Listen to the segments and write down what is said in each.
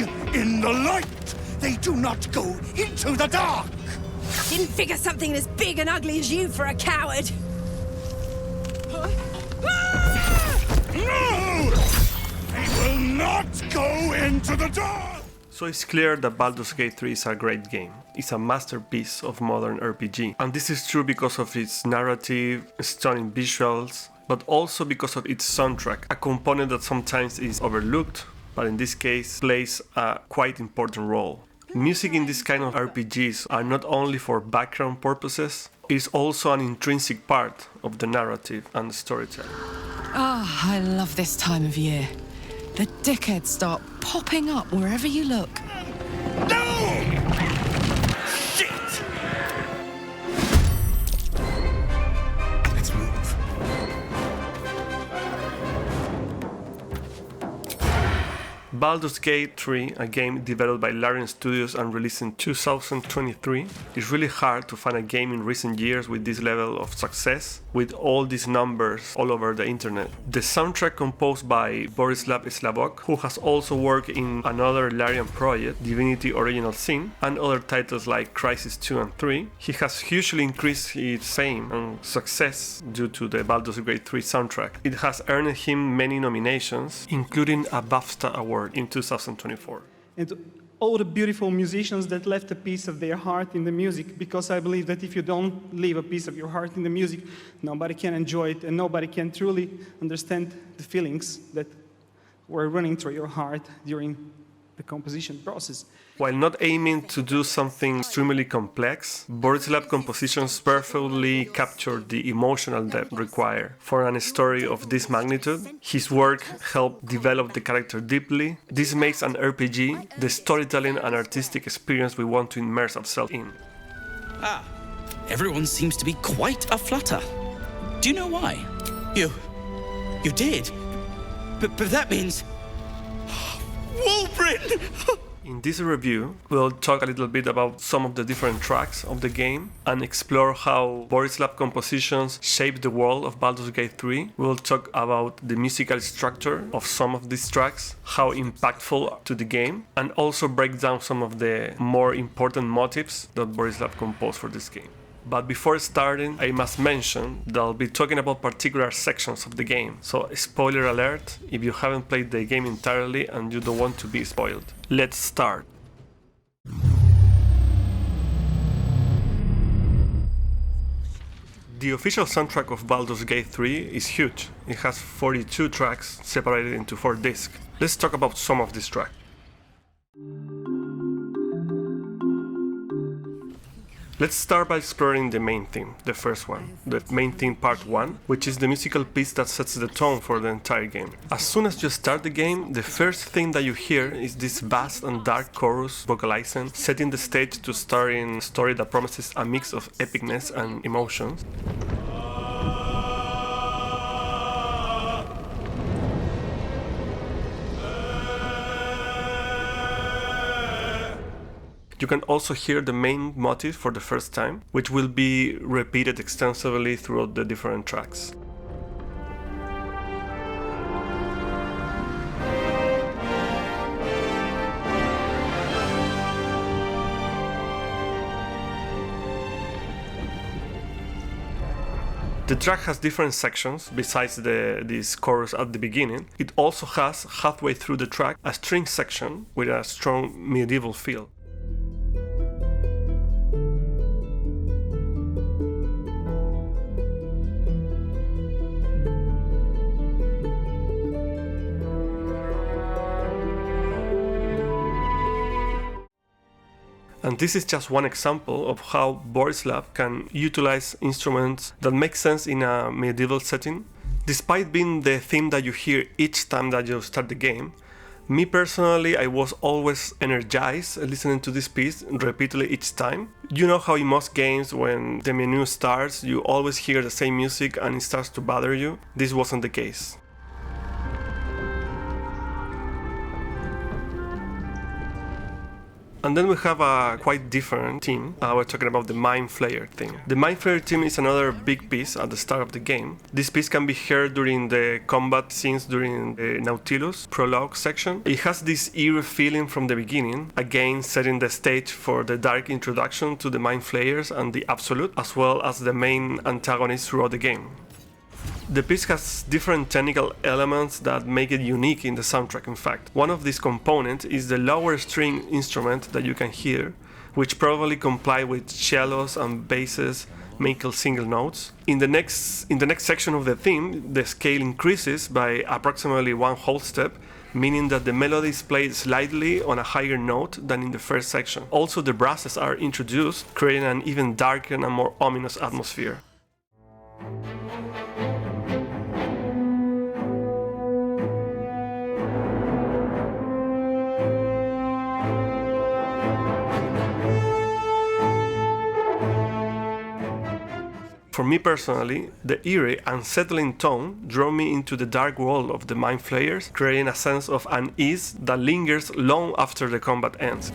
stay in the light. They do not go into the dark. Didn't figure something as big and ugly as you for a coward. No! They will not go into the dark! So it's clear that Baldur's Gate 3 is a great game. It's a masterpiece of modern RPG. And this is true because of its narrative, stunning visuals, but also because of its soundtrack, a component that sometimes is overlooked, but in this case plays a quite important role. Music in this kind of RPGs are not only for background purposes, it's also an intrinsic part of the narrative and the storytelling. Ah, I love this time of year. The dickheads start popping up wherever you look. No! Shit! Let's move. Baldur's Gate 3, a game developed by Larian Studios and released in 2023, is really hard to find a game in recent years with this level of success, with all these numbers all over the internet. The soundtrack composed by Borislav Slavok, who has also worked in another Larian project, Divinity Original Sin, and other titles like Crisis 2 and 3, he has hugely increased his fame and success due to the Baldur's Gate 3 soundtrack. It has earned him many nominations, including a BAFTA award in 2024. And all the beautiful musicians that left a piece of their heart in the music, because I believe that if you don't leave a piece of your heart in the music, nobody can enjoy it and nobody can truly understand the feelings that were running through your heart during the composition process. While not aiming to do something extremely complex, Borislav compositions perfectly capture the emotional depth required for a story of this magnitude. His work helped develop the character deeply. This makes an RPG the storytelling and artistic experience we want to immerse ourselves in. Ah, everyone seems to be quite a flutter. Do you know why? You did? But that means... Wolverine! In this review, we'll talk a little bit about some of the different tracks of the game and explore how Borislav compositions shape the world of Baldur's Gate 3. We'll talk about the musical structure of some of these tracks, how impactful to the game, and also break down some of the more important motifs that Borislav composed for this game. But before starting, I must mention that I'll be talking about particular sections of the game. So spoiler alert if you haven't played the game entirely and you don't want to be spoiled. Let's start. The official soundtrack of Baldur's Gate 3 is huge. It has 42 tracks separated into 4 discs. Let's talk about some of these tracks. Let's start by exploring the main theme, the first one, the main theme part 1, which is the musical piece that sets the tone for the entire game. As soon as you start the game, the first thing that you hear is this vast and dark chorus vocalizing, setting the stage to start in a story that promises a mix of epicness and emotions. You can also hear the main motif for the first time, which will be repeated extensively throughout the different tracks. The track has different sections besides this chorus at the beginning. It also has, halfway through the track, a string section with a strong medieval feel. And this is just one example of how Borislav can utilize instruments that make sense in a medieval setting. Despite being the theme that you hear each time that you start the game, me personally, I was always energized listening to this piece repeatedly each time. You know how in most games, when the menu starts, you always hear the same music and it starts to bother you? This wasn't the case. And then we have a quite different theme. We're talking about the Mind Flayer theme. The Mind Flayer theme is another big piece at the start of the game. This piece can be heard during the combat scenes during the Nautilus prologue section. It has this eerie feeling from the beginning, again setting the stage for the dark introduction to the Mind Flayers and the Absolute, as well as the main antagonists throughout the game. The piece has different technical elements that make it unique in the soundtrack, in fact. One of these components is the lower string instrument that you can hear, which probably comply with cellos and basses, making single notes. In the next section of the theme, the scale increases by approximately one whole step, meaning that the melody is played slightly on a higher note than in the first section. Also, the brasses are introduced, creating an even darker and more ominous atmosphere. For me personally, the eerie, unsettling tone drew me into the dark world of the Mind Flayers, creating a sense of unease that lingers long after the combat ends.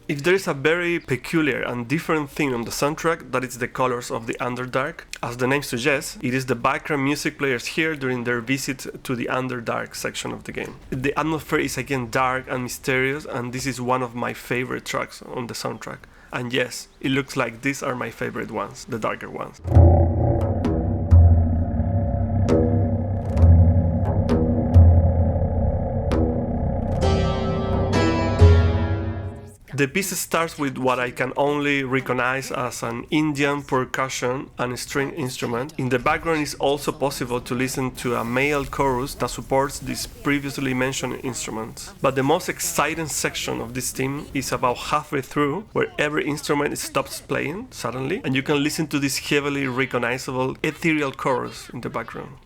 If there is a very peculiar and different theme on the soundtrack, that is the colors of the Underdark. As the name suggests, it is the background music players here during their visit to the Underdark section of the game. The atmosphere is again dark and mysterious, and this is one of my favorite tracks on the soundtrack. And yes, it looks like these are my favorite ones, the darker ones. The piece starts with what I can only recognize as an Indian percussion and string instrument. In the background, it's also possible to listen to a male chorus that supports these previously mentioned instruments. But the most exciting section of this theme is about halfway through, where every instrument stops playing suddenly, and you can listen to this heavily recognizable ethereal chorus in the background.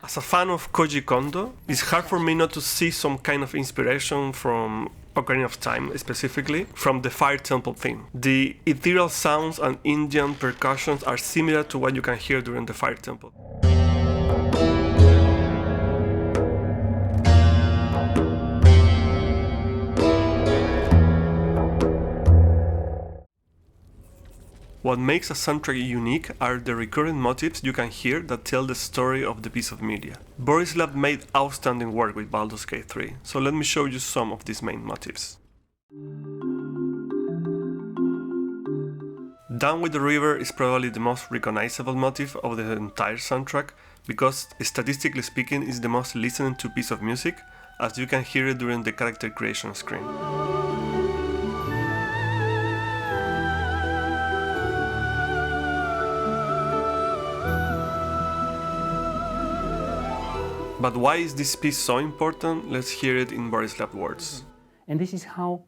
As a fan of Koji Kondo, it's hard for me not to see some kind of inspiration from Ocarina of Time, specifically from the Fire Temple theme. The ethereal sounds and Indian percussions are similar to what you can hear during the Fire Temple. What makes a soundtrack unique are the recurring motifs you can hear that tell the story of the piece of media. Borislav made outstanding work with Baldur's Gate 3, so let me show you some of these main motifs. Down with the River is probably the most recognizable motif of the entire soundtrack, because statistically speaking it's the most listened to piece of music, as you can hear it during the character creation screen. But why is this piece so important? Let's hear it in Borislav's words. And this is how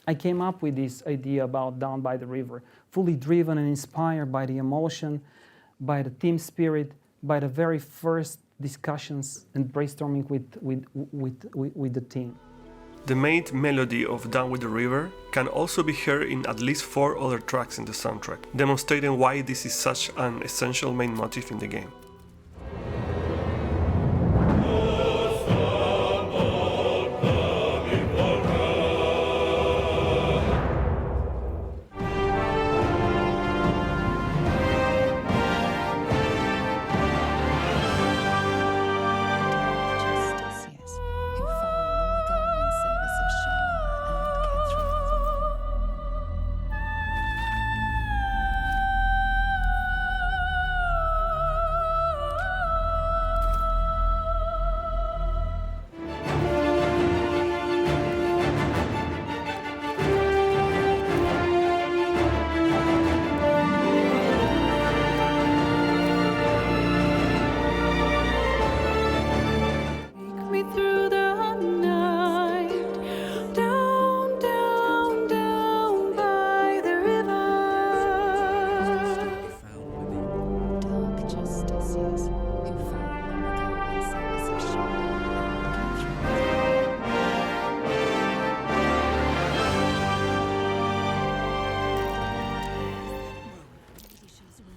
I came up with this idea about Down by the River, fully driven and inspired by the emotion, by the team spirit, by the very first discussions and brainstorming with the team. The main melody of Down with the River can also be heard in at least 4 other tracks in the soundtrack, demonstrating why this is such an essential main motif in the game.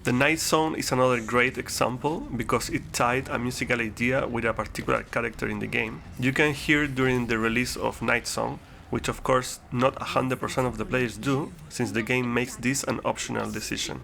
The Night Zone is another great example because it tied a musical idea with a particular character in the game. You can hear during the release of Night Zone, which of course not 100% of the players do, since the game makes this an optional decision.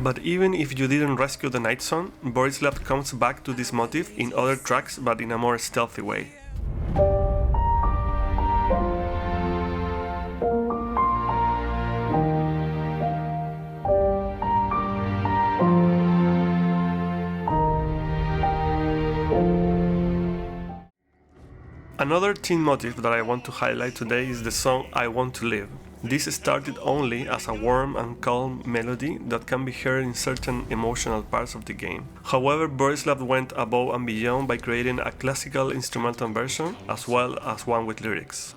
But even if you didn't rescue the Night Zone, Borislav comes back to this motif in other tracks but in a more stealthy way. Another theme motif that I want to highlight today is the song I Want to Live. This started only as a warm and calm melody that can be heard in certain emotional parts of the game. However, Borislav went above and beyond by creating a classical instrumental version as well as one with lyrics.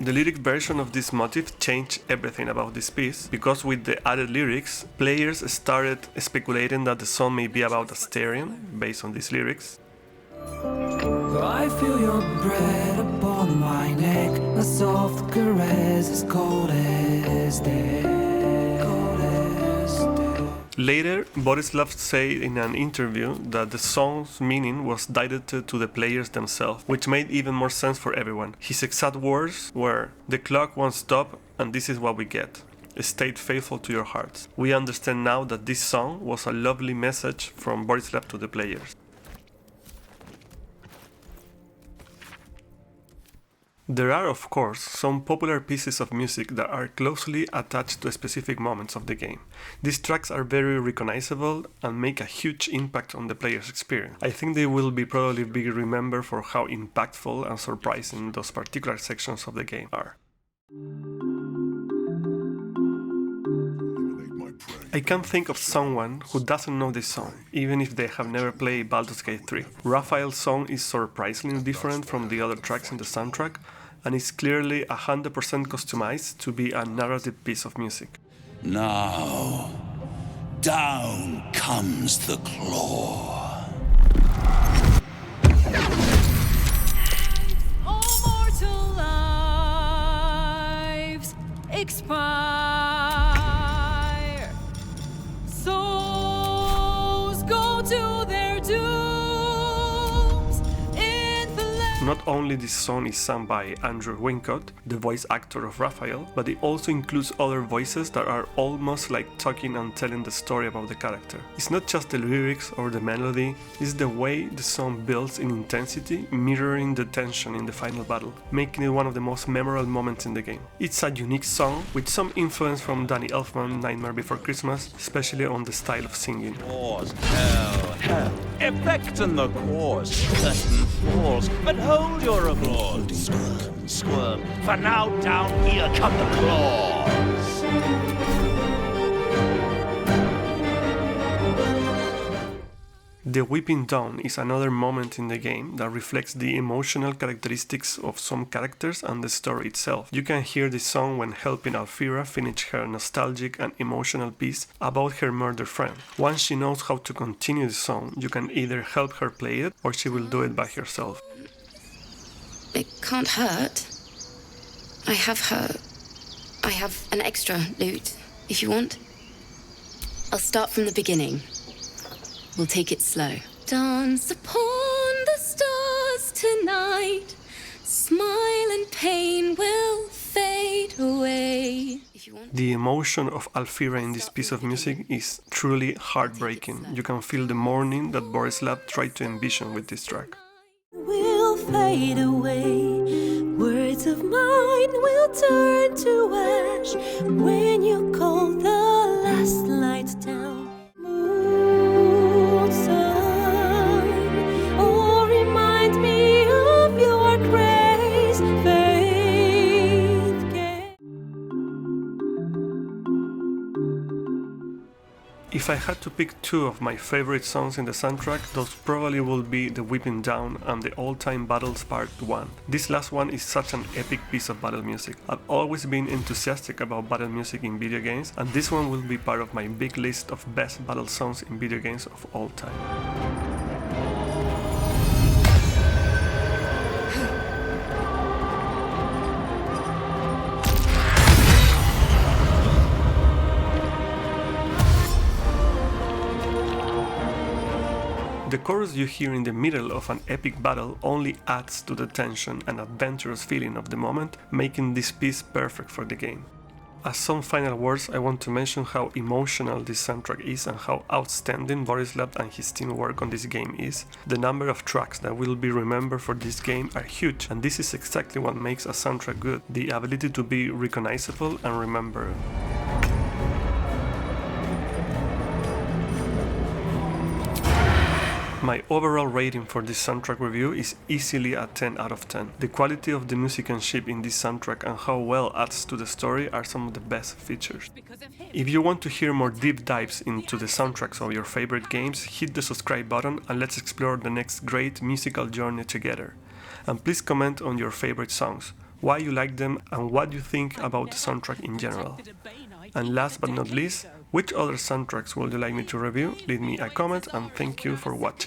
The lyric version of this motif changed everything about this piece, because with the added lyrics, players started speculating that the song may be about Asterion, based on these lyrics. I feel your breath upon my neck, a soft caress as cold as death. Later, Borislav said in an interview that the song's meaning was directed to the players themselves, which made even more sense for everyone. His exact words were, "The clock won't stop, and this is what we get. Stay faithful to your hearts." We understand now that this song was a lovely message from Borislav to the players. There are, of course, some popular pieces of music that are closely attached to specific moments of the game. These tracks are very recognizable and make a huge impact on the player's experience. I think they will probably be remembered for how impactful and surprising those particular sections of the game are. I can't think of someone who doesn't know this song, even if they have never played Baldur's Gate 3. Raphael's song is surprisingly different from the other tracks in the soundtrack, and is clearly 100% customized to be a narrative piece of music. Now, down comes the claw. All mortal lives expire. Souls go to their dooms in the land. Not only this song is sung by Andrew Wincott, the voice actor of Raphael, but it also includes other voices that are almost like talking and telling the story about the character. It's not just the lyrics or the melody, it's the way the song builds in intensity, mirroring the tension in the final battle, making it one of the most memorable moments in the game. It's a unique song with some influence from Danny Elfman's Nightmare Before Christmas, especially on the style of singing. Cause, hell, effect in the cause, certain falls, but hold your applause. Squirm, for now down here come the claws. The Weeping Dawn is another moment in the game that reflects the emotional characteristics of some characters and the story itself. You can hear this song when helping Alfira finish her nostalgic and emotional piece about her murdered friend. Once she knows how to continue the song, you can either help her play it or she will do it by herself. It can't hurt. I have an extra lute, if you want. I'll start from the beginning. We'll take it slow. Dance upon the stars tonight. Smile and pain will fade away. The emotion of Alfira in this piece of music is truly heartbreaking. You can feel the mourning that Borislav tried to envision with this track. Will fade away. Words of mine will turn to ash when you call the last light down. Moon, sun, oh, remind me of your grace, faith, If I had to pick two of my favorite songs in the soundtrack, those probably would be The Whipping Down and the All-Time Battles Part 1. This last one is such an epic piece of battle music. I've always been enthusiastic about battle music in video games, and this one will be part of my big list of best battle songs in video games of all time. The chorus you hear in the middle of an epic battle only adds to the tension and adventurous feeling of the moment, making this piece perfect for the game. As some final words, I want to mention how emotional this soundtrack is and how outstanding Borislav and his team work on this game is. The number of tracks that will be remembered for this game are huge, and this is exactly what makes a soundtrack good, the ability to be recognizable and remembered. My overall rating for this soundtrack review is easily a 10 out of 10. The quality of the musicianship in this soundtrack and how well adds to the story are some of the best features. If you want to hear more deep dives into the soundtracks of your favorite games, hit the subscribe button and let's explore the next great musical journey together. And please comment on your favorite songs, why you like them and what you think about the soundtrack in general. And last but not least, which other soundtracks would you like me to review? Leave me a comment and thank you for watching.